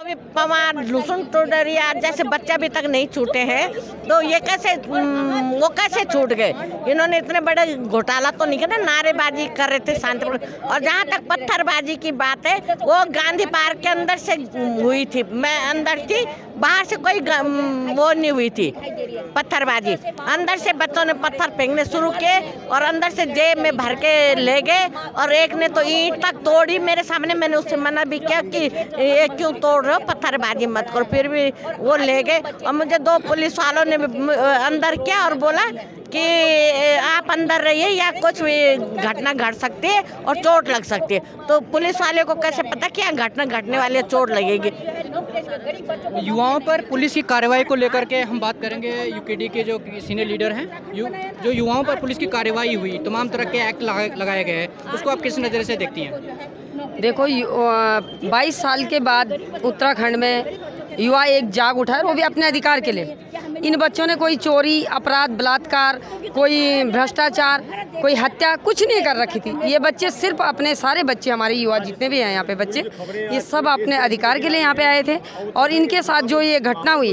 अभी पवार लुसुन टोडरिया जैसे बच्चे अभी तक नहीं छूटे हैं, तो ये कैसे वो कैसे छूट गए? इन्होंने इतने बड़े घोटाला तो नहीं किया, नारेबाजी कर रहे थे शांतिपूर्ण। और जहाँ तक पत्थरबाजी की बात है, वो गांधी पार्क के अंदर से हुई थी, मैं अंदर थी, बाहर से कोई वो नहीं हुई थी पत्थरबाजी। अंदर से बच्चों ने पत्थर फेंकने शुरू किए और अंदर से जेब में भर के ले गए, और एक ने तो ईंट तक तोड़ी मेरे सामने। मैंने उससे मना भी किया कि ये क्यों तोड़ रहे हो, पत्थरबाजी मत करो, फिर भी वो ले गए। और मुझे 2 पुलिस वालों ने अंदर किया और बोला कि आप अंदर रहिए या कुछ भी घटना घट सकती है और चोट लग सकती है। तो पुलिस वाले को कैसे पता कि यहाँ घटना घटने वाली है, चोट लगेगी? युवाओं पर पुलिस की कार्रवाई को लेकर के हम बात करेंगे। यूकेडी के जो सीनियर लीडर हैं, जो युवाओं पर पुलिस की कार्रवाई हुई, तमाम तरह के एक्ट लगाए गए हैं, उसको आप किस नज़र से देखती हैं? देखो, 22 साल के बाद उत्तराखंड में युवा एक जाग उठा है, वो भी अपने अधिकार के लिए। इन बच्चों ने कोई चोरी, अपराध, बलात्कार, कोई भ्रष्टाचार, कोई हत्या कुछ नहीं कर रखी थी। ये बच्चे सिर्फ अपने, सारे बच्चे हमारे युवा जितने भी हैं यहाँ पे बच्चे, ये सब अपने अधिकार के लिए यहाँ पे आए थे। और इनके साथ जो ये घटना हुई,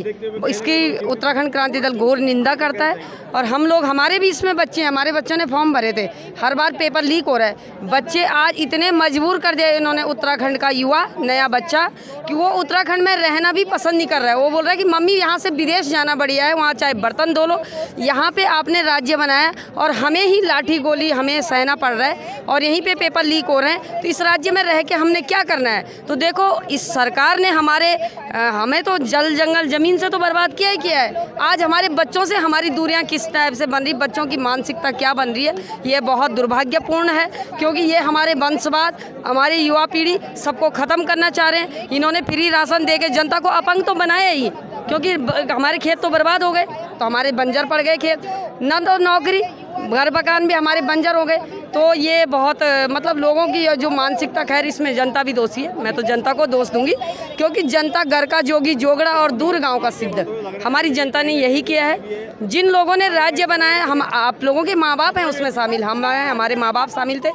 इसकी उत्तराखंड क्रांति दल घोर निंदा करता है। और हम लोग, हमारे भी इसमें बच्चे हैं, हमारे बच्चों ने फॉर्म भरे थे, हर बार पेपर लीक हो रहा है। बच्चे आज इतने मजबूर कर दिया इन्होंने उत्तराखंड का युवा, नया बच्चा, कि वो उत्तराखंड में रहना भी पसंद नहीं कर रहा है। वो बोल रहा है कि मम्मी यहाँ से विदेश जाना बढ़िया है, वहाँ चाहे बर्तन धो लो, यहाँ पे आपने राज्य बनाया और हमें ही लाठी गोली हमें सहना पड़ रहा है और यहीं पे पेपर लीक हो रहे हैं, तो इस राज्य में रह के हमने क्या करना है? तो देखो, इस सरकार ने हमें तो जल जंगल ज़मीन से तो बर्बाद किया ही किया है। आज हमारे बच्चों से हमारी दूरियाँ किस टाइप से बन रही, बच्चों की मानसिकता क्या बन रही है, ये बहुत दुर्भाग्यपूर्ण है। क्योंकि ये हमारे वंशवाद, हमारी युवा पीढ़ी सबको ख़त्म करना चाह रहे हैं। इन्होंने फ्री राशन दे के जनता को अपंग तो बनाया ही, क्योंकि हमारे खेत तो बर्बाद हो गए, तो हमारे बंजर पड़ गए खेत, न तो नौकरी, घर मकान भी हमारे बंजर हो गए। तो ये बहुत मतलब लोगों की जो मानसिकता, खैर इसमें जनता भी दोषी है, मैं तो जनता को दोष दूंगी, क्योंकि जनता घर का जोगी जोगड़ा और दूर गांव का सिद्ध, हमारी जनता ने यही किया है। जिन लोगों ने राज्य बनाया, हम आप लोगों के माँ बाप हैं उसमें शामिल, हम हैं, हमारे माँ बाप शामिल थे।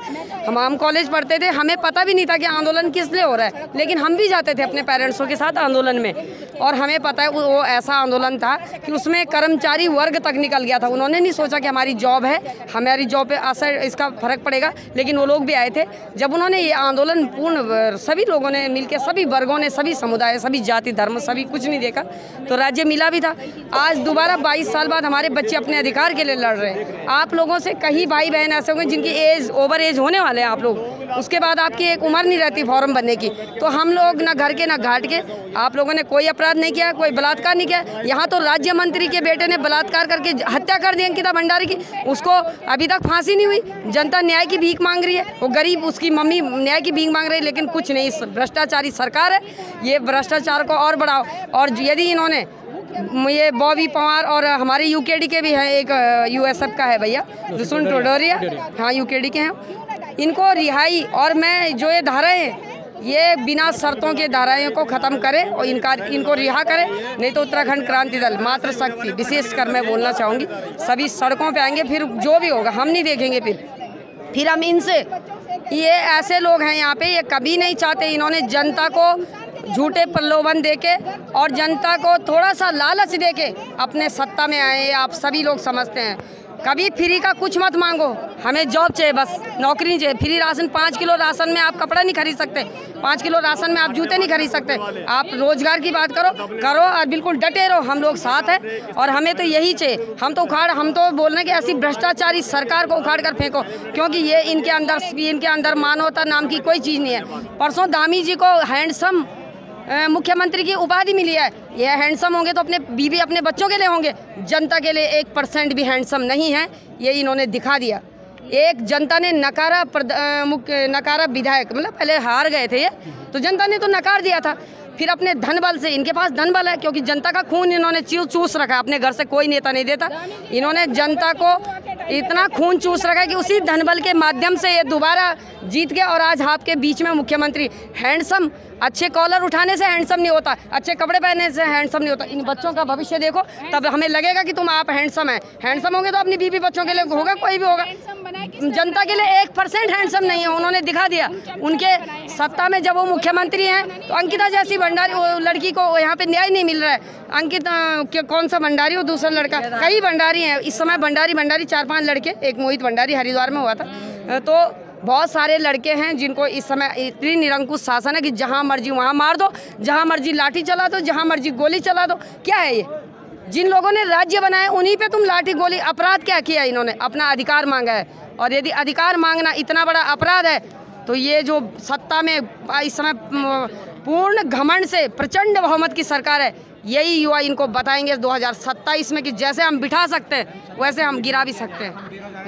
हम कॉलेज पढ़ते थे, हमें पता भी नहीं था कि आंदोलन किस लिए हो रहा है, लेकिन हम भी जाते थे अपने पेरेंट्सों के साथ आंदोलन में, और हमें पता है वो ऐसा आंदोलन था कि उसमें कर्मचारी वर्ग तक निकल गया था। उन्होंने नहीं सोचा कि हमारी जॉब है, हमारी जॉब पे असर, इसका फर्क पड़ेगा, लेकिन वो लोग भी आए थे। जब उन्होंने ये आंदोलन पूर्ण सभी लोगों ने मिलकर, सभी वर्गों ने, सभी समुदाय, सभी जाति धर्म, सभी कुछ नहीं देखा, तो राज्य मिला भी था। आज दोबारा 22 साल बाद हमारे बच्चे अपने अधिकार के लिए लड़ रहे हैं। आप लोगों से कई भाई बहन ऐसे होंगे जिनकी एज, ओवर एज होने वाले हैं आप लोग, उसके बाद आपकी एक उम्र नहीं रहती फॉर्म बनने की। तो हम लोग ना घर के ना घाट के, आप लोगों ने कोई अपराध नहीं किया, कोई बलात्कार नहीं किया। यहाँ तो राज्य मंत्री के बेटे ने बलात्कार करके हत्या कर दी अंकिता भंडारी की, उसको अभी तक फांसी नहीं हुई। जनता न्याय की भीख मांग रही है, वो गरीब, उसकी मम्मी न्याय की भीख मांग रही है, लेकिन कुछ नहीं। भ्रष्टाचारी सरकार है, ये भ्रष्टाचार को और बढ़ाओ। और यदि इन्होंने ये बॉबी पवार, और हमारे यूकेडी के भी हैं, एक यूएसएफ का है भैया लुसुन टोडरिया, हाँ यूकेडी के हैं, इनको रिहाई, और मैं जो ये धाराएं हैं, ये बिना शर्तों के धाराओं को ख़त्म करें और इनको रिहा करें, नहीं तो उत्तराखंड क्रांति दल मातृशक्ति विशेषकर मैं बोलना चाहूँगी, सभी सड़कों पे आएंगे। फिर जो भी होगा हम नहीं देखेंगे, फिर हम इनसे, ये ऐसे लोग हैं यहाँ पे, ये कभी नहीं चाहते, इन्होंने जनता को झूठे प्रलोभन देके और जनता को थोड़ा सा लालच देके अपने सत्ता में आए। आप सभी लोग समझते हैं, कभी फ्री का कुछ मत मांगो, हमें जॉब चाहिए, बस नौकरी नहीं चाहिए। फ्री राशन, 5 किलो राशन में आप कपड़ा नहीं खरीद सकते, 5 किलो राशन में आप जूते नहीं खरीद सकते। आप रोजगार की बात करो और बिल्कुल डटे रहो, हम लोग साथ हैं और हमें तो यही चाहिए। हम तो बोल रहे हैं कि ऐसी भ्रष्टाचारी सरकार को उखाड़ कर फेंको, क्योंकि ये इनके अंदर मानवता नाम की कोई चीज़ नहीं है। परसों धामी जी को हैंडसम मुख्यमंत्री की उपाधि मिली है। ये हैंडसम होंगे तो अपने बीवी, अपने बच्चों के लिए होंगे, जनता के लिए 1% भी हैंडसम नहीं है, ये इन्होंने दिखा दिया। एक जनता ने नकारा विधायक, मतलब पहले हार गए थे ये, तो जनता ने तो नकार दिया था। फिर अपने धन बल से, इनके पास धन बल है, क्योंकि जनता का खून इन्होंने चूस रखा, अपने घर से कोई नेता नहीं देता। इन्होंने जनता को इतना खून चूस रखा है कि उसी धनबल के माध्यम से ये दोबारा जीत गया। और आज आपके बीच में मुख्यमंत्री हैंडसम, अच्छे कॉलर उठाने से हैंडसम नहीं होता, अच्छे कपड़े पहनने से हैंडसम नहीं होता। इन बच्चों का भविष्य देखो, तब हमें लगेगा कि तुम आप हैंडसम हैं। हैंडसम होंगे तो अपनी बीवी बच्चों के लिए होगा, कोई भी होगा। जनता के लिए 1% हैंडसम नहीं है, उन्होंने दिखा दिया। उनके सत्ता में जब वो मुख्यमंत्री हैं तो अंकिता जैसी भंडारी लड़की को यहाँ पे न्याय नहीं मिल रहा है। अंकिता कौन सा भंडारी हो, दूसरा लड़का, कई भंडारी हैं इस समय। भंडारी 4-5 लड़के, एक मोहित भंडारी हरिद्वार में हुआ था। तो बहुत सारे लड़के हैं जिनको इस समय इतनी निरंकुश शासन है कि जहाँ मर्जी वहाँ मार दो, जहाँ मर्जी लाठी चला दो, जहाँ मर्जी गोली चला दो। क्या है ये? जिन लोगों ने राज्य बनाए उन्हीं पे तुम लाठी गोली, अपराध क्या किया इन्होंने? अपना अधिकार मांगा है। और यदि अधिकार मांगना इतना बड़ा अपराध है तो ये जो सत्ता में इस समय पूर्ण घमंड से प्रचंड बहुमत की सरकार है, यही युवा इनको बताएंगे 2027 में कि जैसे हम बिठा सकते हैं वैसे हम गिरा भी सकते हैं।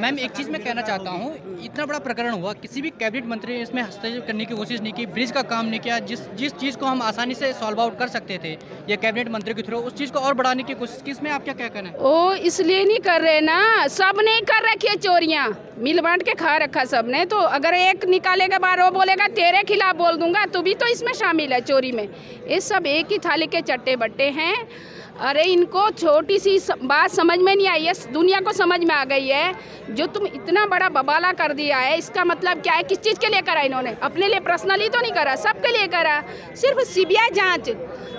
मैम, एक चीज़ मैं कहना चाहता हूँ, इतना बड़ा प्रकरण हुआ, किसी भी कैबिनेट मंत्री ने इसमें हस्तक्षेप करने की कोशिश नहीं की, ब्रिज का काम नहीं किया। जिस चीज़ को हम आसानी से सॉल्व आउट कर सकते थे ये कैबिनेट मंत्री के थ्रू, उस चीज़ को और बढ़ाने की कोशिश की। इसमें आप क्या कहना है? ओ इसलिए नहीं कर रहे ना, सब नहीं कर रखी है चोरियाँ, मिल बांट के खा रखा सबने। तो अगर एक निकालेगा बाहर, वो बोलेगा तेरे खिलाफ बोल दूंगा, तू भी तो इसमें शामिल है चोरी में। ये सब एक ही थाली के चट्टे बट्टे हैं। अरे इनको छोटी सी बात समझ में नहीं आई है, दुनिया को समझ में आ गई है। जो तुम इतना बड़ा बबाला कर दिया है, इसका मतलब क्या है? किस चीज़ के लिए करा इन्होंने? अपने लिए पर्सनली तो नहीं करा, सबके लिए करा। सिर्फ सीबीआई जांच,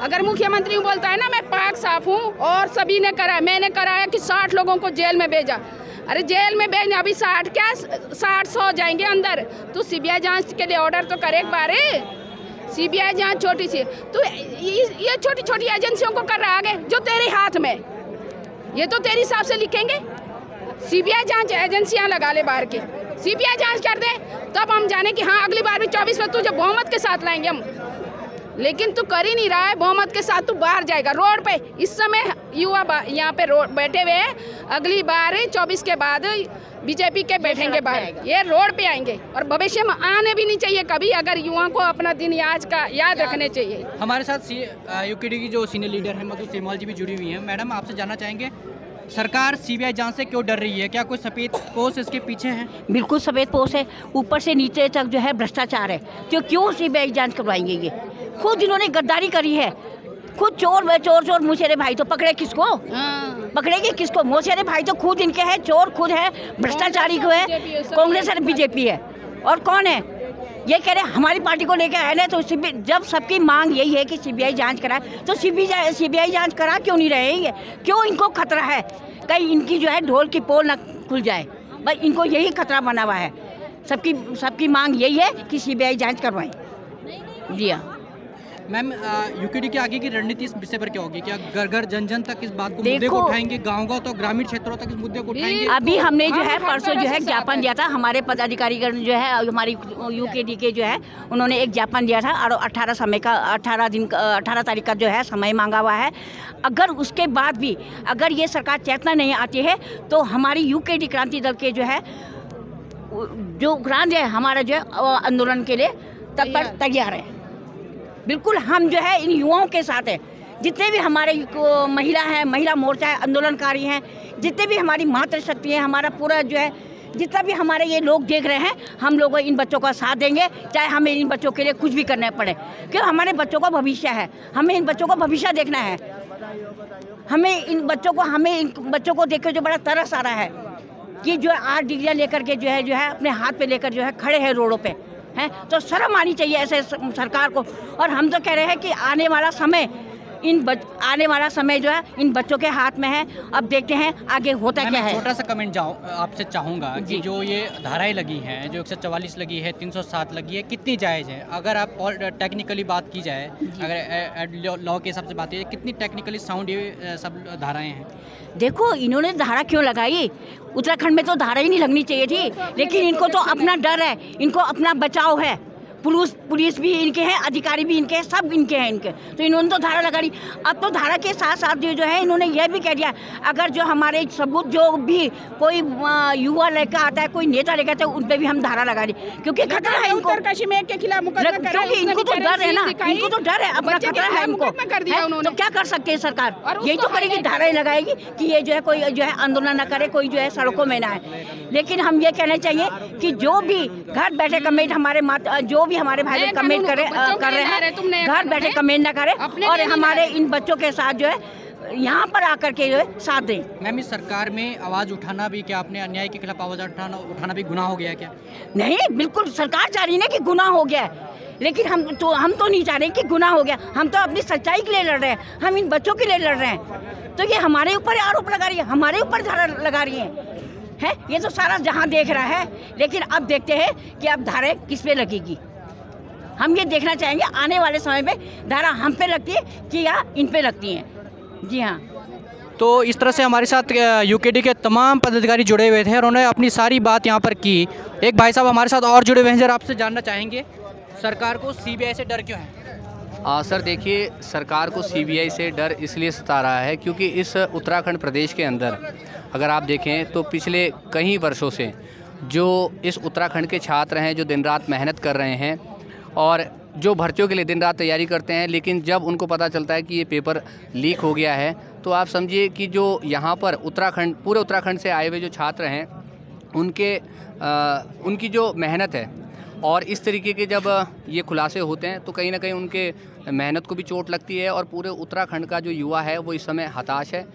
अगर मुख्यमंत्री बोलता है ना मैं पाक साफ हूँ और सभी ने करा, मैंने कराया कि 60 लोगों को जेल में भेजा। अरे जेल में भेजना, अभी 60 क्या 60-100 जाएंगे अंदर। तो सीबीआई जांच के लिए ऑर्डर तो करे एक बार। सीबीआई जांच छोटी सी, तो ये छोटी छोटी एजेंसियों को कर रहा आगे जो तेरे हाथ में, ये तो तेरे हिसाब से लिखेंगे। सीबीआई जांच एजेंसियां लगा ले बाहर के, सीबीआई जांच कर दे, तब हम जाने कि हाँ अगली बार भी 24 में तुझे बहुमत के साथ लाएंगे हम। लेकिन तू कर ही नहीं रहा है, बहुमत के साथ तू बाहर जाएगा रोड पे। इस समय युवा यहाँ पे रोड बैठे हुए हैं, अगली बार 24 के बाद बीजेपी के बैठेंगे बाहर, ये रोड पे आएंगे। और भविष्य में आने भी नहीं चाहिए कभी, अगर युवाओं को अपना दिन आज का याद रखने चाहिए। हमारे साथ यूकेडी की जो सीनियर लीडर हैं मधु सेमवाल जी भी जुड़ी हुई हैं। मैडम, आपसे जानना चाहेंगे, सरकार सीबीआई जांच से क्यों डर रही है? क्या कोई सफ़ेद पोश इसके पीछे है? बिल्कुल सफ़ेद पोश है, ऊपर से नीचे तक जो है भ्रष्टाचार है। तो क्यों सीबीआई जांच करवाएंगे? ये खुद इन्होंने गद्दारी करी है, खुद चोर मोशेरे भाई तो पकड़े किसको? पकड़ेगी किसको? मोशेरे भाई तो खुद इनके हैं, चोर खुद है, भ्रष्टाचारी को है, कांग्रेस और बीजेपी है। और कौन है ये कह रहे हमारी पार्टी को लेकर आए ना? तो जब सबकी मांग यही है कि सीबीआई जांच कराए, तो सीबीआई जांच करा क्यों नहीं रहे हैं? क्यों इनको खतरा है कहीं इनकी जो है ढोल की पोल न खुल जाए? बस इनको यही खतरा बना हुआ है। सबकी मांग यही है कि सीबीआई जांच करवाएं। जी हाँ मैम, यूकेडी की आगे की रणनीति इस विषय पर क्या होगी? क्या घर घर जन जन तक इस बात को मुद्दे को उठाएंगे, गाँव तो ग्रामीण क्षेत्रों तक इस मुद्दे को उठाएंगे? अभी हमने जो है परसों जो है ज्ञापन दिया था, हमारे पदाधिकारी जो है हमारी यूकेडी के जो है उन्होंने एक ज्ञापन दिया था और 18 तारीख का जो है समय मांगा हुआ है। अगर उसके बाद भी अगर ये सरकार चेतना नहीं आती है तो हमारी यूकेडी क्रांति दल के जो है जो ग्रांड है हमारा जो है आंदोलन के लिए तत्पर तैयार है। बिल्कुल हम जो है इन युवाओं के साथ हैं। जितने भी हमारे महिला हैं, महिला मोर्चा है, आंदोलनकारी हैं, जितने भी हमारी मातृशक्ति है, हमारा पूरा जो है जितना भी हमारे ये लोग देख रहे हैं, हम लोग इन बच्चों का साथ देंगे, चाहे हमें इन बच्चों के लिए कुछ भी करना पड़े। क्यों? हमारे बच्चों का भविष्य है, हमें इन बच्चों का भविष्य देखना है। हमें इन बच्चों को देख के जो बड़ा तरस आ रहा है कि जो 8 डिग्रियाँ लेकर के जो है अपने हाथ पे लेकर जो है खड़े हैं रोडों पे हैं। तो शर्म आनी चाहिए ऐसे सरकार को। और हम तो कह रहे हैं कि आने वाला समय जो है इन बच्चों के हाथ में है। अब देखते हैं आगे होता क्या है। छोटा सा कमेंट आपसे चाहूँगा कि जो ये धाराएं लगी हैं, जो 144 लगी है, 307 लगी है, कितनी जायज़ है? अगर आप और टेक्निकली बात की जाए, अगर लॉ के हिसाब से बात की जाए, कितनी टेक्निकली साउंड ये सब धाराएं हैं? देखो इन्होंने धारा क्यों लगाई? उत्तराखंड में तो धारा ही नहीं लगनी चाहिए थी, लेकिन इनको तो अपना डर है, इनको अपना बचाव है। पुलिस भी इनके हैं, अधिकारी भी इनके हैं, सब इनके हैं इनके। तो इन्होंने तो धारा लगा दी। अब तो धारा के साथ साथ जो है इन्होंने यह भी कह दिया, अगर जो हमारे सबूत जो भी कोई युवा लेकर आता है, कोई नेता लेकर आता है, उन पर भी हम धारा लगा दी, क्योंकि खतरा है इनको। के खिलाफ मुकदमा क्योंकि इनको तो डर है ना, इनको तो डर है, अपना खतरा है इनको। तो क्या कर सकते हैं सरकार? यही तो करेगी, धाराएं लगाएगी कि ये जो है कोई जो है आंदोलन न करे, कोई जो है सड़कों में ना आए। लेकिन हम ये कहना चाहिए कि जो भी घर बैठे कमेंट हमारे जो भी हमारे भाई कमेंट कर रहे हैं, घर बैठे कमेंट ना करें और हमारे इन बच्चों के साथ जो है यहाँ पर आकर के जो है साथ दें। मैम, इस सरकार में आवाज़ उठाना भी, क्या अपने अन्याय के खिलाफ आवाज़ उठाना भी गुनाह हो गया है क्या? नहीं, बिल्कुल सरकार चाह रही है कि गुनाह हो गया है, लेकिन हम तो नहीं चाह रहे कि गुनाह हो गया। हम तो अपनी सच्चाई के लिए लड़ रहे हैं, हम इन बच्चों के लिए लड़ रहे हैं। तो ये हमारे ऊपर आरोप लगा रही है, हमारे ऊपर धारा लगा रही है। ये तो सारा जहां देख रहा है, लेकिन अब देखते हैं कि अब धारा किस पे लगेगी। हम ये देखना चाहेंगे आने वाले समय में धारा हम पे लगती है कि या इन पे लगती है। जी हाँ। तो इस तरह से हमारे साथ यूकेडी के तमाम पदाधिकारी जुड़े हुए थे और उन्होंने अपनी सारी बात यहाँ पर की। एक भाई साहब हमारे साथ और जुड़े हुए हैं, जरा आपसे जानना चाहेंगे सरकार को सीबीआई से डर क्यों है? सर देखिए, सरकार को सीबीआई से डर इसलिए सता रहा है क्योंकि इस उत्तराखंड प्रदेश के अंदर अगर आप देखें तो पिछले कई वर्षों से जो इस उत्तराखंड के छात्र हैं, जो दिन रात मेहनत कर रहे हैं और जो भर्तियों के लिए दिन रात तैयारी करते हैं, लेकिन जब उनको पता चलता है कि ये पेपर लीक हो गया है, तो आप समझिए कि जो यहाँ पर पूरे उत्तराखंड से आए हुए जो छात्र हैं उनकी जो मेहनत है और इस तरीके के जब ये खुलासे होते हैं तो कहीं ना कहीं उनके मेहनत को भी चोट लगती है और पूरे उत्तराखंड का जो युवा है वो इस समय हताश है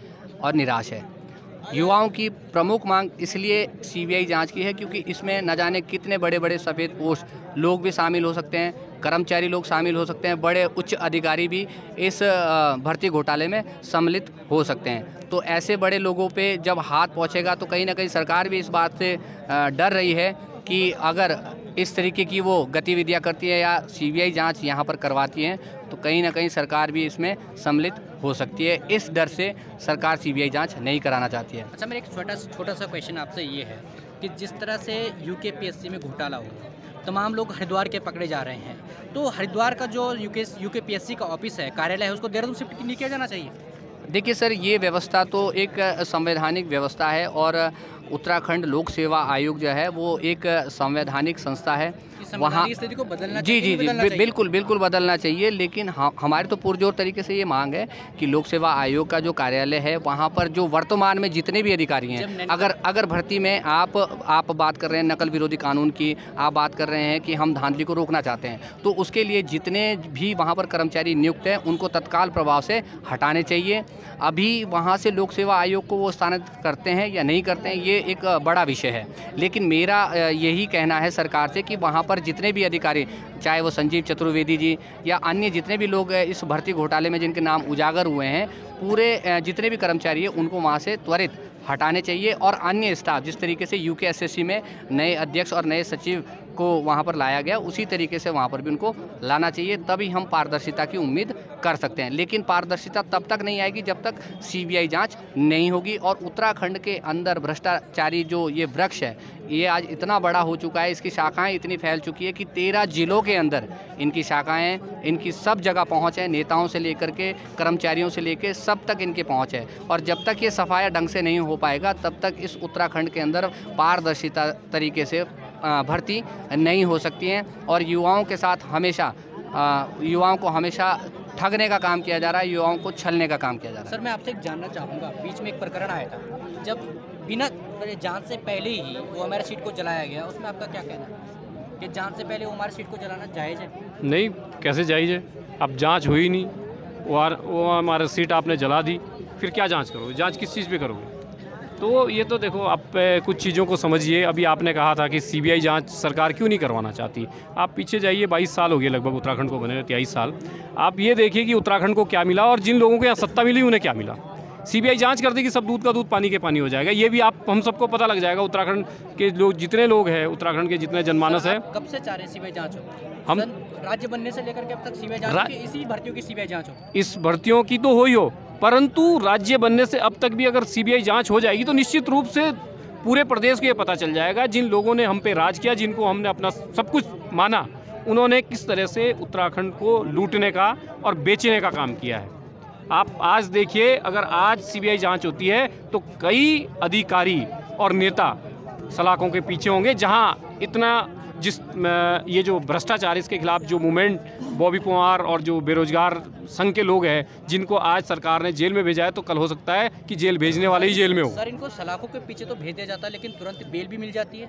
और निराश है। युवाओं की प्रमुख मांग इसलिए सीबीआई जांच की है क्योंकि इसमें न जाने कितने बड़े बड़े सफ़ेद पोश लोग भी शामिल हो सकते हैं, कर्मचारी लोग शामिल हो सकते हैं, बड़े उच्च अधिकारी भी इस भर्ती घोटाले में सम्मिलित हो सकते हैं। तो ऐसे बड़े लोगों पे जब हाथ पहुंचेगा तो कहीं ना कहीं सरकार भी इस बात से डर रही है कि अगर इस तरीके की वो गतिविधियां करती है या सीबीआई जांच यहाँ पर करवाती हैं तो कहीं ना कहीं सरकार भी इसमें सम्मिलित हो सकती है। इस डर से सरकार सीबीआई जांच नहीं कराना चाहती है। अच्छा, मेरा एक छोटा सा क्वेश्चन आपसे ये है कि जिस तरह से यूकेपीएससी में घोटाला हो, तमाम लोग हरिद्वार के पकड़े जा रहे हैं, तो हरिद्वार का जो यूकेपीएससी का ऑफिस है, कार्यालय है, उसको देहरादून शिफ्ट नहीं किया जाना चाहिए? देखिए सर, ये व्यवस्था तो एक संवैधानिक व्यवस्था है और उत्तराखंड लोक सेवा आयोग जो है वो एक संवैधानिक संस्था है। वहाँ स्थिति को बदलना जी बिल्कुल बदलना चाहिए, लेकिन हमारे तो पुरजोर तरीके से ये मांग है कि लोक सेवा आयोग का जो कार्यालय है वहाँ पर जो वर्तमान में जितने भी अधिकारी हैं, अगर भर्ती में आप बात कर रहे हैं नकल विरोधी कानून की, आप बात कर रहे हैं कि हम धांधली को रोकना चाहते हैं, तो उसके लिए जितने भी वहाँ पर कर्मचारी नियुक्त हैं उनको तत्काल प्रभाव से हटाने चाहिए। अभी वहाँ से लोक सेवा आयोग को वो स्थानांतरित करते हैं या नहीं करते हैं, ये एक बड़ा विषय है, लेकिन मेरा यही कहना है सरकार से कि वहाँ पर जितने भी अधिकारी, चाहे वो संजीव चतुर्वेदी जी या अन्य जितने भी लोग इस भर्ती घोटाले में जिनके नाम उजागर हुए हैं, पूरे जितने भी कर्मचारी हैं उनको वहाँ से त्वरित हटाने चाहिए और अन्य स्टाफ जिस तरीके से यूकेएसएससी में नए अध्यक्ष और नए सचिव को वहाँ पर लाया गया, उसी तरीके से वहाँ पर भी उनको लाना चाहिए। तभी हम पारदर्शिता की उम्मीद कर सकते हैं, लेकिन पारदर्शिता तब तक नहीं आएगी जब तक सीबीआई जांच नहीं होगी। और उत्तराखंड के अंदर भ्रष्टाचारी जो ये वृक्ष है, ये आज इतना बड़ा हो चुका है, इसकी शाखाएं इतनी फैल चुकी है कि 13 जिलों के अंदर इनकी शाखाएं, इनकी सब जगह पहुँच है, नेताओं से लेकर के कर्मचारियों से लेकर सब तक इनके पहुँच है। और जब तक ये सफाया ढंग से नहीं हो पाएगा तब तक इस उत्तराखंड के अंदर पारदर्शिता तरीके से भर्ती नहीं हो सकती हैं और युवाओं के साथ युवाओं को हमेशा ठगने का काम किया जा रहा है, युवाओं को छलने का काम किया जा रहा है। सर, मैं आपसे एक जानना चाहूँगा, बीच में एक प्रकरण आया था जब बिना जांच से पहले ही वो हमारे सीट को जलाया गया, उसमें आपका क्या कहना है कि जांच से पहले वो हमारे सीट को जलाना जायज़ है? नहीं, कैसे जायज़ है? अब जांच हुई नहीं, वो हमारा सीट आपने जला दी, फिर क्या जांच करोगे? जांच किस चीज़ पे करोगे? तो ये तो देखो, आप कुछ चीज़ों को समझिए। अभी आपने कहा था कि सीबीआई जांच सरकार क्यों नहीं करवाना चाहती। आप पीछे जाइए, 22 साल हो गए लगभग उत्तराखंड को बने, 23 साल। आप ये देखिए कि उत्तराखंड को क्या मिला और जिन लोगों को यहाँ सत्ता मिली उन्हें क्या मिला। सीबीआई जांच कर देगी, सब दूध का दूध पानी के पानी हो जाएगा। ये भी हम सबको पता लग जाएगा। उत्तराखंड के लोग, जितने लोग हैं, उत्तराखंड के जितने जनमानस है। कब से चाह रहे हैं सीबीआई जांच हो? हम राज्य बनने से लेकर के अब तक सीबीआई जांच, इसी भर्तियों की सीबीआई जांच हो? इस भर्तियों की तो हो ही हो, परंतु राज्य बनने से अब तक भी अगर सीबीआई जांच हो जाएगी तो निश्चित रूप से पूरे प्रदेश को ये पता चल जाएगा जिन लोगों ने हम पे राज किया, जिनको हमने अपना सब कुछ माना, उन्होंने किस तरह से उत्तराखंड को लूटने का और बेचने का काम किया है। आप आज देखिए, अगर आज सीबीआई जांच होती है तो कई अधिकारी और नेता सलाखों के पीछे होंगे। जहां इतना ये जो भ्रष्टाचार, इसके खिलाफ जो मूवमेंट बॉबी पुआर और जो बेरोजगार संघ के लोग हैं, जिनको आज सरकार ने जेल में भेजा है, तो कल हो सकता है कि जेल भेजने वाले ही जेल में हो। सर, इनको सलाखों के पीछे तो भेज दिया जाता है, लेकिन तुरंत बेल भी मिल जाती है।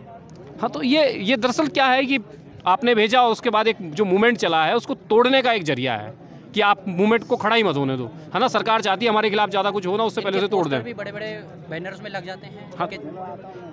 हाँ, तो ये दरअसल क्या है कि आपने भेजा और उसके बाद एक जो मूवमेंट चला है उसको तोड़ने का एक जरिया है कि आप मूवमेंट को खड़ा ही मत होने दो, है ना। सरकार चाहती है हमारे खिलाफ ज़्यादा कुछ होना, उससे पहले से तोड़ दें। भी बड़े-बड़े बैनर्स में लग जाते हैं। हाँ,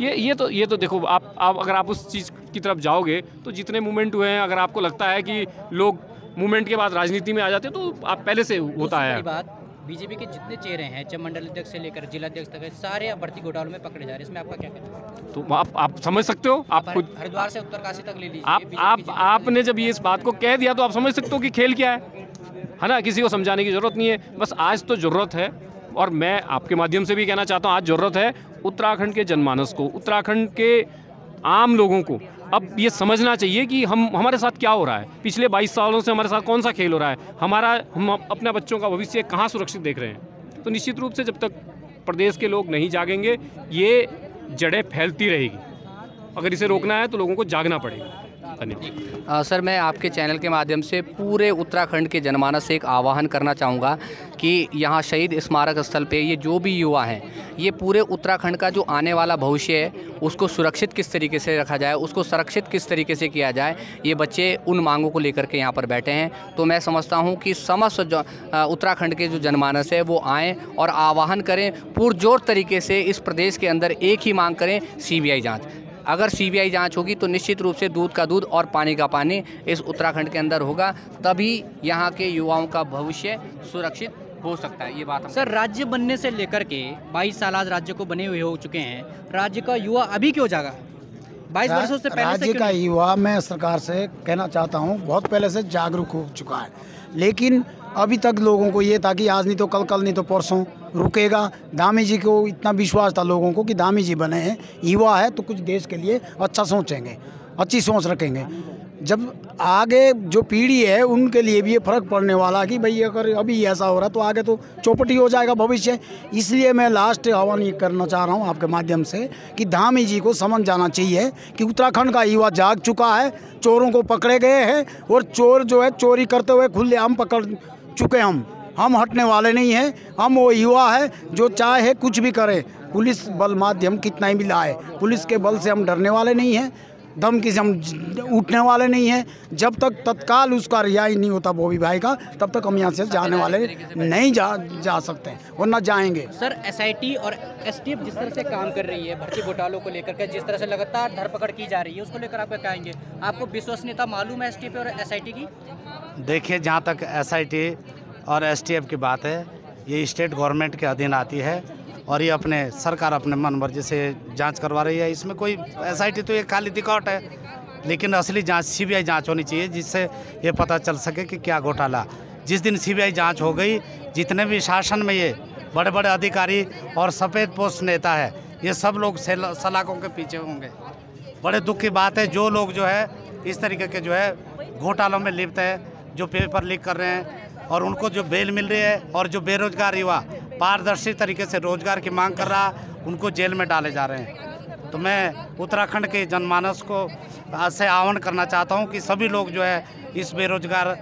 ये तो देखो, आप अगर आप उस चीज़ की तरफ जाओगे तो जितने मूवमेंट हुए हैं, अगर आपको लगता है कि लोग मूवमेंट के बाद राजनीति में आ जाते हैं, तो आप पहले से होता है। बात बीजेपी के जितने चेहरे हैं, चाहे मंडल अध्यक्ष से लेकर जिलाध्यक्ष तक, सारे भर्ती घोटालों में पकड़े जा रहे हैं। इसमें आपका क्या कहना है? तो आप समझ सकते हो, आप खुद हरिद्वार से उत्तरकाशी तक ले लीजिए। आपने जब ये इस बात को कह दिया तो आप समझ सकते हो कि खेल क्या है ना। किसी को समझाने की ज़रूरत नहीं है, बस आज तो ज़रूरत है, और मैं आपके माध्यम से भी कहना चाहता हूँ, आज ज़रूरत है उत्तराखंड के जनमानस को, उत्तराखंड के आम लोगों को अब ये समझना चाहिए कि हमारे साथ क्या हो रहा है। पिछले 22 सालों से हमारे साथ कौन सा खेल हो रहा है, हम अपने बच्चों का भविष्य कहाँ सुरक्षित देख रहे हैं। तो निश्चित रूप से जब तक प्रदेश के लोग नहीं जागेंगे, ये जड़ें फैलती रहेगी। अगर इसे रोकना है तो लोगों को जागना पड़ेगा। धन्यवाद। सर, मैं आपके चैनल के माध्यम से पूरे उत्तराखंड के जनमानस से एक आह्वान करना चाहूँगा कि यहाँ शहीद स्मारक स्थल पे ये जो भी युवा हैं, ये पूरे उत्तराखंड का जो आने वाला भविष्य है उसको सुरक्षित किस तरीके से रखा जाए, उसको संरक्षित किस तरीके से किया जाए। ये बच्चे उन मांगों को लेकर के यहाँ पर बैठे हैं। तो मैं समझता हूँ कि समस्त उत्तराखंड के जो जनमानस है वो आएँ और आह्वान करें, पुरजोर तरीके से इस प्रदेश के अंदर एक ही मांग करें, सीबीआई जाँच। अगर सीबीआई जांच होगी तो निश्चित रूप से दूध का दूध और पानी का पानी इस उत्तराखंड के अंदर होगा, तभी यहाँ के युवाओं का भविष्य सुरक्षित हो सकता है। ये बात सर, राज्य बनने से लेकर के 22 साल आज राज्य को बने हुए हो चुके हैं, राज्य का युवा अभी क्यों जागा? 22 वर्षों से पहले राज्य का युवा, मैं सरकार से कहना चाहता हूँ, बहुत पहले से जागरूक हो चुका है, लेकिन अभी तक लोगों को ये था कि आज नहीं तो कल नहीं तो परसों रुकेगा। धामी जी को इतना विश्वास था लोगों को कि धामी जी बने हैं, युवा है तो कुछ देश के लिए अच्छा सोचेंगे, अच्छी सोच रखेंगे। जब आगे जो पीढ़ी है उनके लिए भी ये फर्क पड़ने वाला कि भाई अगर अभी ऐसा हो रहा तो आगे तो चौपटी हो जाएगा भविष्य। इसलिए मैं लास्ट आह्वान ये करना चाह रहा हूँ आपके माध्यम से कि धामी जी को समझ जाना चाहिए कि उत्तराखंड का युवा जाग चुका है, चोरों को पकड़े गए हैं और चोर जो है चोरी करते हुए खुलेआम पकड़ चुके। हम हटने वाले नहीं हैं। हम वो युवा है जो चाहे कुछ भी करे, पुलिस बल माध्यम कितना ही भी लाए, पुलिस के बल से हम डरने वाले नहीं हैं, धमकी से हम उठने वाले नहीं हैं। जब तक तत्काल उसका रिहाई नहीं होता बॉबी भाई का, तब तक हम यहाँ से जाने वाले नहीं जा सकते और ना जाएंगे। सर, एसआईटी और एसटीएफ जिस तरह से काम कर रही है भर्ती घोटालों को लेकर के, जिस तरह से लगातार धरपकड़ की जा रही है, उसको लेकर आप क्या कहेंगे? आपको विश्वसनीयता मालूम है एसटीएफ और एसआईटी की? देखिए, जहाँ तक एसआईटी और एसटीएफ की बात है, ये स्टेट गवर्नमेंट के अधीन आती है और ये अपने सरकार अपने मन मर्जी से जांच करवा रही है। इसमें कोई एसआईटी तो ये खाली दिखावट है, लेकिन असली जांच सीबीआई जांच होनी चाहिए, जिससे ये पता चल सके कि क्या घोटाला। जिस दिन सीबीआई जांच हो गई, जितने भी शासन में ये बड़े बड़े अधिकारी और सफ़ेद पोस्ट नेता है, ये सब लोग सलाखों के पीछे होंगे। बड़े दुख की बात है, जो लोग जो है इस तरीके के जो है घोटालों में लिप्त है, जो पेपर लीक कर रहे हैं और उनको जो बेल मिल रही है, और जो बेरोजगार युवा पारदर्शी तरीके से रोजगार की मांग कर रहा, उनको जेल में डाले जा रहे हैं। तो मैं उत्तराखंड के जनमानस को से आह्वान करना चाहता हूं कि सभी लोग जो है इस बेरोजगार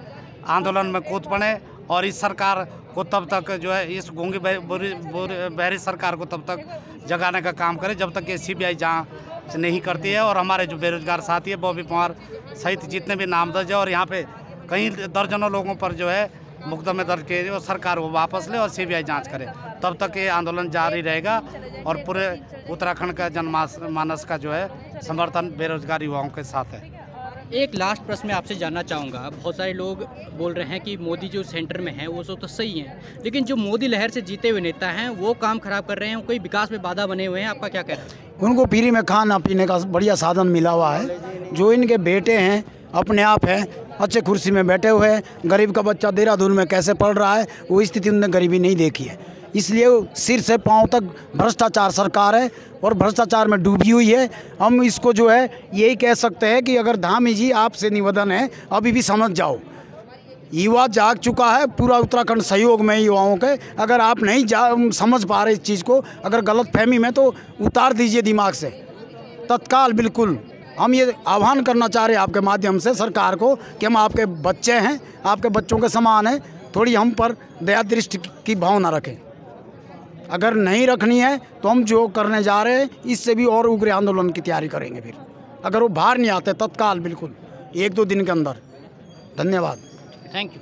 आंदोलन में कूद पड़े और इस सरकार को तब तक जो है, इस गूंगी बहरी सरकार को तब तक जगाने का काम करें जब तक ये सीबीआई जांच नहीं करती है। और हमारे जो बेरोजगार साथी है बॉबी पुआर सहित जितने भी नामजद है, और यहाँ पे कई दर्जनों लोगों पर जो है मुकदमे दर्ज किए, और सरकार वो वापस ले और सीबीआई जांच करे, तब तक ये आंदोलन जारी रहेगा। और पूरे उत्तराखंड का जनमानस का जो है समर्थन बेरोजगार युवाओं के साथ है। एक लास्ट प्रश्न मैं आपसे जानना चाहूँगा, बहुत सारे लोग बोल रहे हैं कि मोदी जो सेंटर में है वो तो सही है, लेकिन जो मोदी लहर से जीते हुए नेता हैं वो काम खराब कर रहे हैं, कोई विकास में बाधा बने हुए हैं, आपका क्या कहना है? उनको फ्री में खाना पीने का बढ़िया साधन मिला हुआ है। जो इनके बेटे हैं अपने आप हैं, अच्छे कुर्सी में बैठे हुए हैं। गरीब का बच्चा देहरादून में कैसे पढ़ रहा है, वो स्थिति उन्होंने गरीबी नहीं देखी है। इसलिए सिर से पांव तक भ्रष्टाचार सरकार है और भ्रष्टाचार में डूबी हुई है। हम इसको जो है यही कह सकते हैं कि अगर धामी जी आपसे निवेदन है, अभी भी समझ जाओ, युवा जाग चुका है, पूरा उत्तराखंड सहयोग में युवाओं के। अगर आप नहीं समझ पा रहे इस चीज़ को, अगर गलत फहमी में, तो उतार दीजिए दिमाग से तत्काल। बिल्कुल हम ये आह्वान करना चाह रहे हैं आपके माध्यम से सरकार को कि हम आपके बच्चे हैं, आपके बच्चों के समान हैं, थोड़ी हम पर दया दृष्टि की भावना रखें। अगर नहीं रखनी है तो हम जो करने जा रहे हैं इससे भी और उग्र आंदोलन की तैयारी करेंगे। फिर अगर वो बाहर नहीं आते तत्काल, बिल्कुल 1-2 दिन के अंदर। धन्यवाद। Thank you.